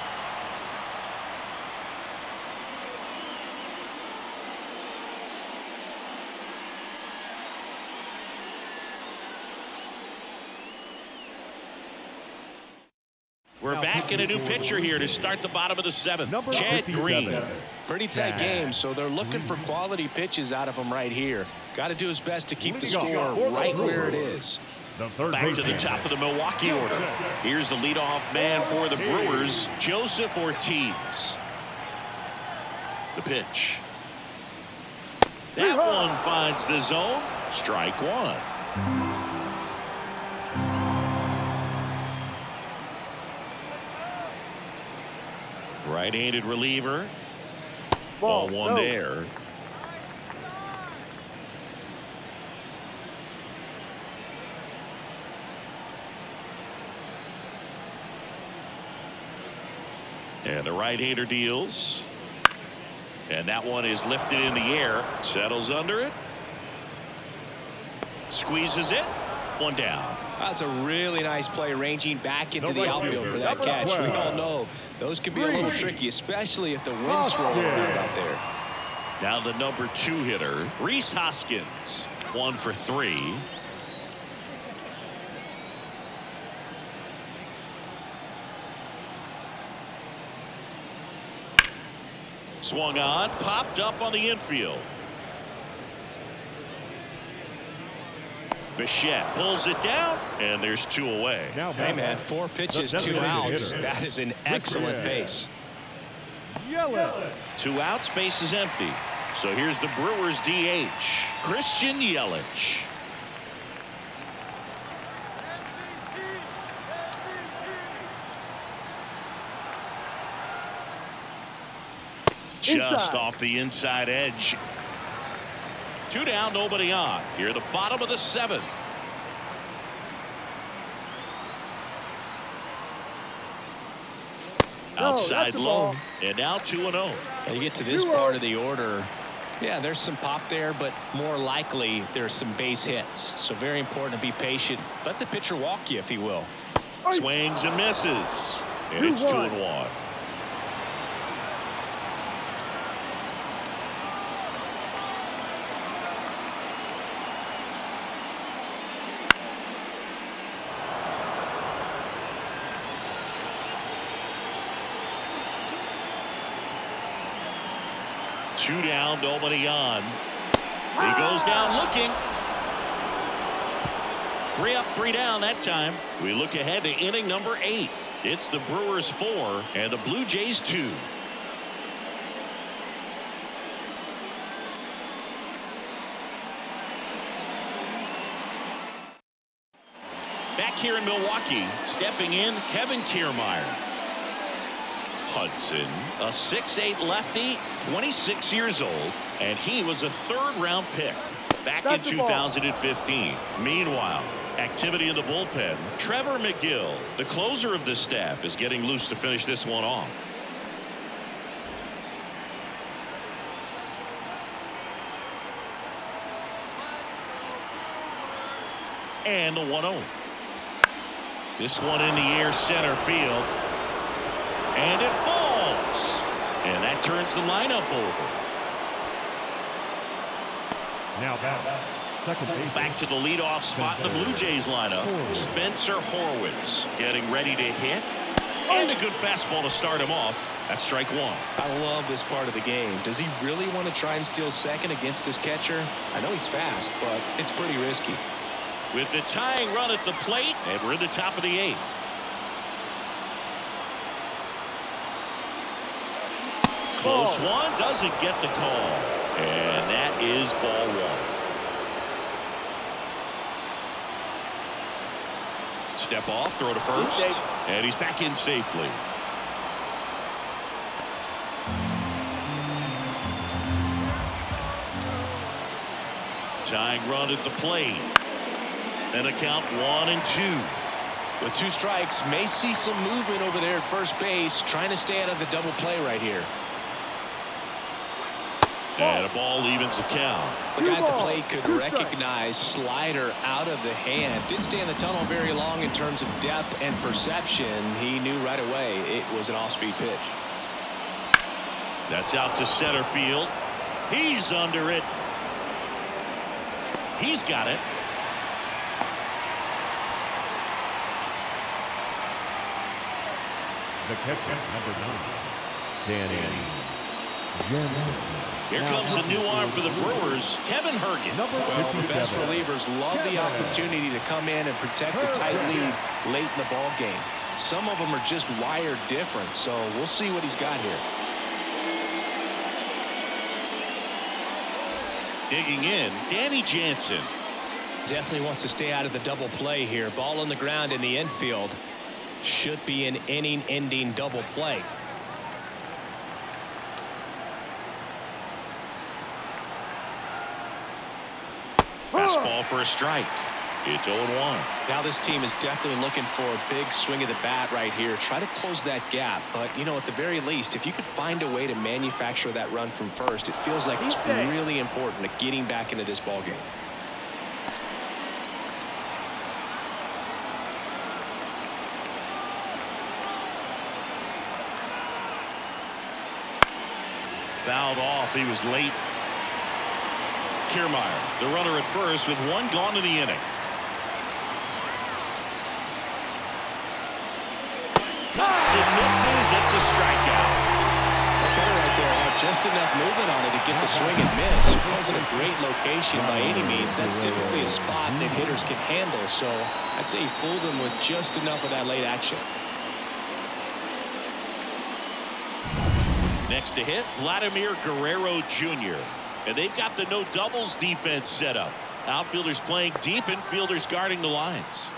We're back in a new pitcher here to start the bottom of the 7th. Chad Green. Pretty tight game, so they're looking for quality pitches out of him right here. Got to do his best to keep the score right where it is. Back to the top of the Milwaukee order. Here's the leadoff man for the Brewers, Joseph Ortiz. The pitch. That one finds the zone. Strike 1. Right-handed reliever. Ball 1 there. And the right-hander deals. And that one is lifted in the air. Settles under it. Squeezes it. 1 down. That's a really nice play, ranging back into the outfield for that catch. We all know those can be a little tricky, especially if the wind's swirling around out there. Now the number 2 hitter, Rhys Hoskins. 1 for 3. Swung on, popped up on the infield. Bichette pulls it down, and there's 2 away. Hey, man, 4 pitches, 2 outs. That is an excellent pace. 2 outs, base is empty. So here's the Brewers DH, Christian Yelich. Just off the inside edge. 2 down, nobody on. Here at the bottom of the 7th. Outside low, and now 2-0. You get to this part of the order. Yeah, there's some pop there, but more likely there's some base hits. So very important to be patient. Let the pitcher walk you, if he will. Swings and misses. And it's 2-1. Two down, nobody on. He goes down looking. 3 up, 3 down that time. We look ahead to inning number 8. It's the Brewers 4 and the Blue Jays 2. Back here in Milwaukee, stepping in, Kevin Kiermaier. Hudson, a 6'8" lefty, 26 years old, and he was a 3rd-round pick back in 2015. Meanwhile, activity in the bullpen. Trevor McGill, the closer of the staff, is getting loose to finish this one off. And the 1-0. This one in the air, center field. And it falls. And that turns the lineup over. Now second base. Back to the leadoff spot in the Blue Jays lineup. Spencer Horwitz getting ready to hit. And a good fastball to start him off. That's strike one. I love this part of the game. Does he really want to try and steal second against this catcher? I know he's fast, but it's pretty risky. With the tying run at the plate, and we're in the top of the 8th. Close one, doesn't get the call. And that is ball one. Step off, throw to first, and he's back in safely. Tying run at the plate. And a count 1-2. With 2 strikes, may see some movement over there at first base, trying to stay out of the double play right here. And a ball evens the count. The guy at the plate could recognize slider out of the hand. Didn't stay in the tunnel very long in terms of depth and perception. He knew right away it was an off-speed pitch. That's out to center field. He's under it. He's got it. The catcher, number 9, Danny Jansen. Here comes a new arm for the Brewers, Kevin Hergen. Well, the best relievers love the opportunity to come in and protect a tight lead late in the ball game. Some of them are just wired different, so we'll see what he's got here. Digging in, Danny Jansen. Definitely wants to stay out of the double play here. Ball on the ground in the infield. Should be an inning-ending double play. Fastball for a strike. It's 0-1. Now this team is definitely looking for a big swing of the bat right here. Try to close that gap. But, you know, at the very least, if you could find a way to manufacture that run from first, it feels like it's really important to getting back into this ball game. Fouled off. He was late. Kiermaier, the runner at first with 1 gone in the inning. Cuts and misses. It's a strikeout. Okay, right there had just enough movement on it to get the swing and miss. It wasn't a great location by any means. That's typically a spot that hitters can handle. So I'd say he fooled him with just enough of that late action. Next to hit, Vladimir Guerrero Jr. And they've got the no doubles defense set up. Outfielders playing deep, infielders guarding the lines.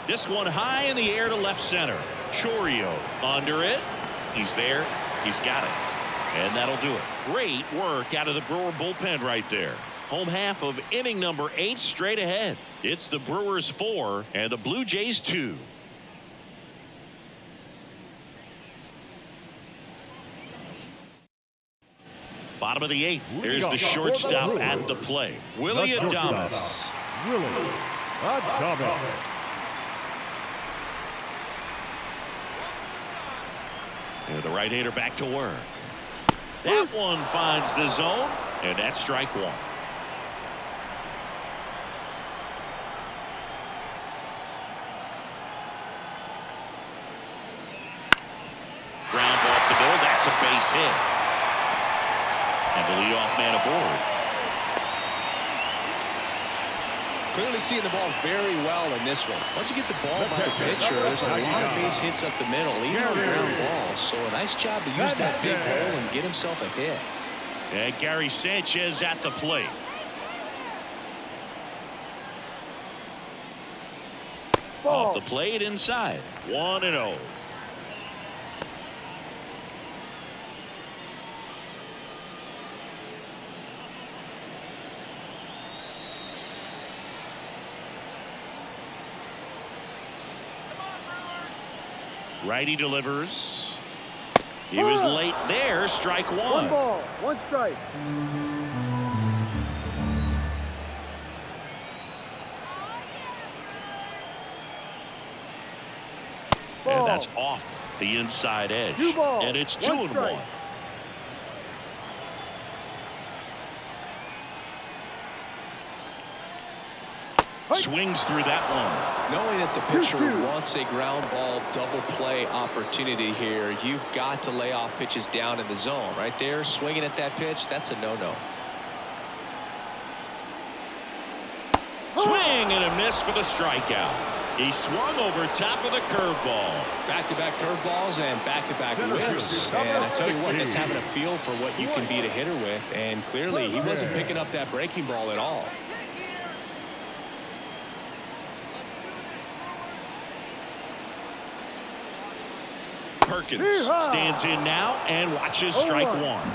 This one high in the air to left center. Chourio under it. He's there. He's got it. And that'll do it. Great work out of the Brewer bullpen right there. Home half of inning number 8 straight ahead. It's the Brewers 4 and the Blue Jays 2. Bottom of the 8th. There's the shortstop at the plate. Willie Adames. Willie Adames. And the right-hander back to work. That one finds the zone, and that's strike 1. Ground ball up the middle. That's a base hit. And the leadoff man aboard. Clearly seeing the ball very well in this one. Once you get the ball by the pitcher, there's a lot of base hits up the middle, even on ground balls. So a nice job to use that big hole and get himself a hit. And Gary Sanchez at the plate. Off the plate inside. 1-0. Righty delivers. He was late there. Strike 1. 1 ball, 1 strike. And that's off the inside edge. And it's 2-1. Swings through that one. Knowing that the pitcher wants a ground ball double play opportunity here, you've got to lay off pitches down in the zone. Right there, swinging at that pitch, that's a no-no. Swing and a miss for the strikeout. He swung over top of the curveball. Back-to-back curveballs and back-to-back whiffs. And I tell you what, that's having a feel for what you can beat a hitter with. And clearly, he wasn't picking up that breaking ball at all. Perkins stands in now and watches strike one.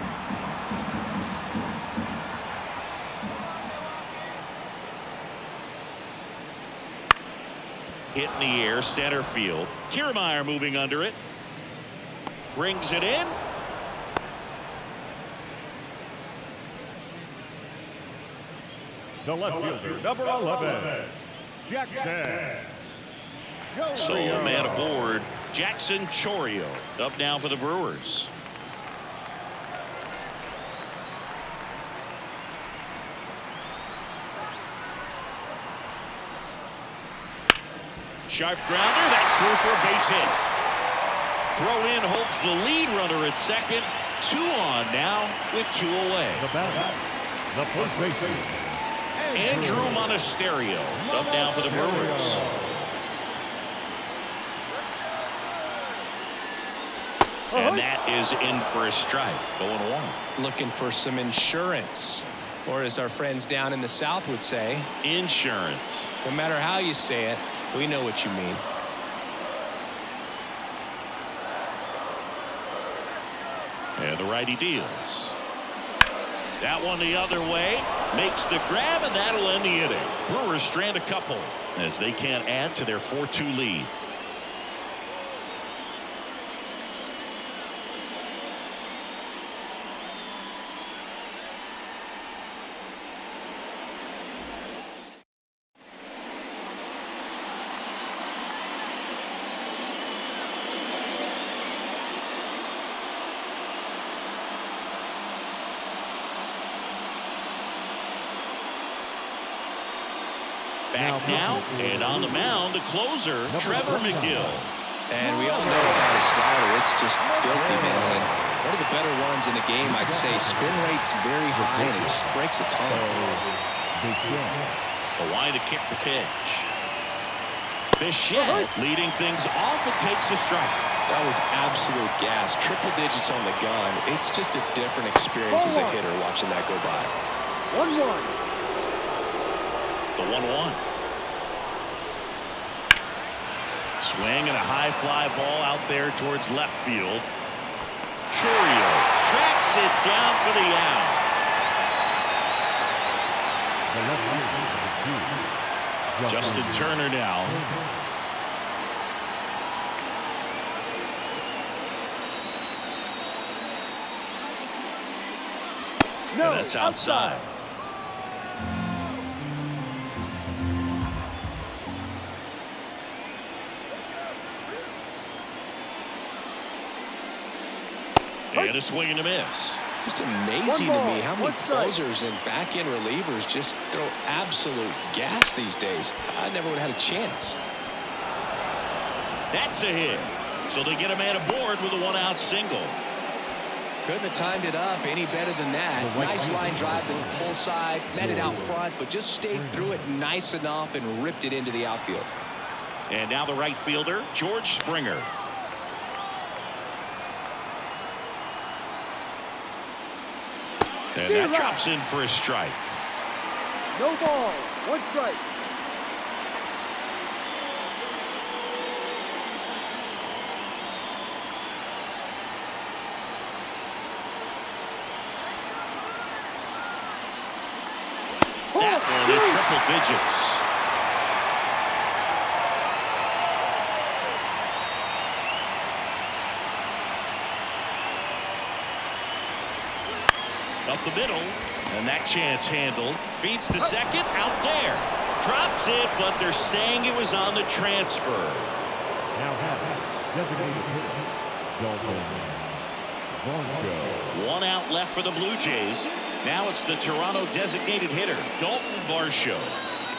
Hit in the air, center field. Kiermaier moving under it. Brings it in. The left fielder, number 11, Jackson. So a man aboard, Jackson Chourio, up now for the Brewers. Sharp grounder, that's through for a base hit. Throw in holds the lead runner at second. 2 on now with 2 away. The batter, the first baseman, Andrew Monasterio, up now for the Brewers. And that is in for a strike. 0-1. Looking for some insurance. Or as our friends down in the South would say, insurance. No matter how you say it, we know what you mean. And the righty deals. That one the other way. Makes the grab, and that'll end the inning. Brewers strand a couple as they can't add to their 4-2 lead. Back now, and on the mound, the closer, Trevor McGill. And we all know about his slider. It's just filthy, man. And one of the better ones in the game, I'd say. Spin rate's very high, and it just breaks a ton. The line to kick the pitch. Bichette leading things off and takes a strike. That was absolute gas. Triple digits on the gun. It's just a different experience as a hitter watching that go by. 1-1. The 1-1. Swing and a high fly ball out there towards left field. Chourio tracks it down for the out. Justin Turner now. No, and that's outside. And a swing and a miss. Just amazing to me how many closers and back-end relievers just throw absolute gas these days. I never would have had a chance. That's a hit. So they get a man aboard with a 1-out single. Couldn't have timed it up any better than that. Nice line drive to the pull side, met it out front, but just stayed through it nice enough and ripped it into the outfield. And now the right fielder, George Springer. And that drops in for a strike. No ball, 1 strike. That one in triple digits. Up the middle, and that chance handled. Beats to second, out there. Drops it, but they're saying it was on the transfer. Now Designated hitter, Dalton Varsho. One out left for the Blue Jays. Now it's the Toronto designated hitter, Dalton Varsho.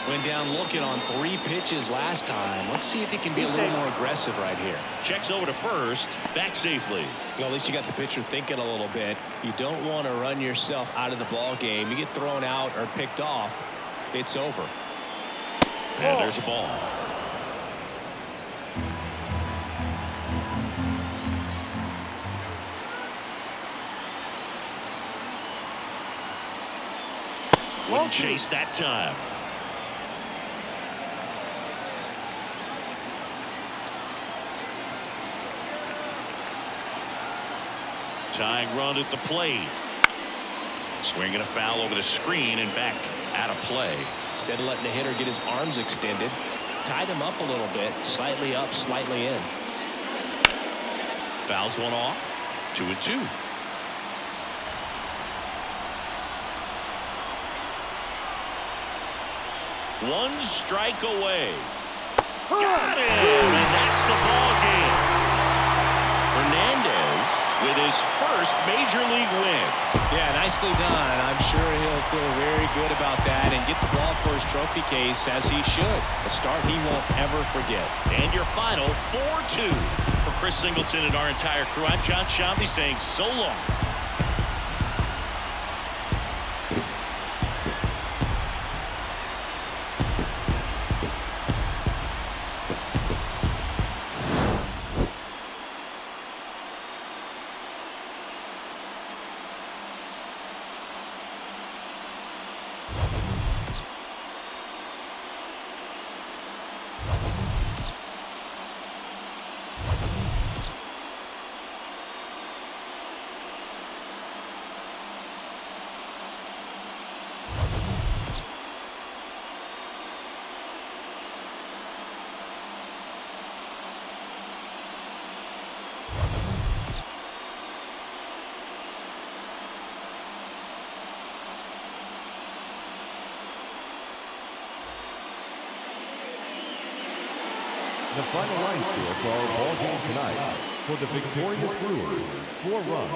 Went down looking on 3 pitches last time. Let's see if he can be a little more aggressive right here. Checks over to first, back safely. Well, at least you got the pitcher thinking a little bit. You don't want to run yourself out of the ball game. You get thrown out or picked off, it's over. And there's a ball. Wouldn't chase that time. Tying run at the plate. Swinging a foul over the screen and back out of play. Instead of letting the hitter get his arms extended, tied him up a little bit, slightly up, slightly in. Fouls one off. 2-2. One strike away. Got him, and that's the ball game. Hernandez with his first major league win. Yeah, nicely done. I'm sure he'll feel very good about that and get the ball for his trophy case, as he should. A start he won't ever forget. And your final 4-2 for Chris Singleton and our entire crew. I'm John Shambi saying so long. The final line score for our ball game tonight. For the victorious Brewers, 4 runs.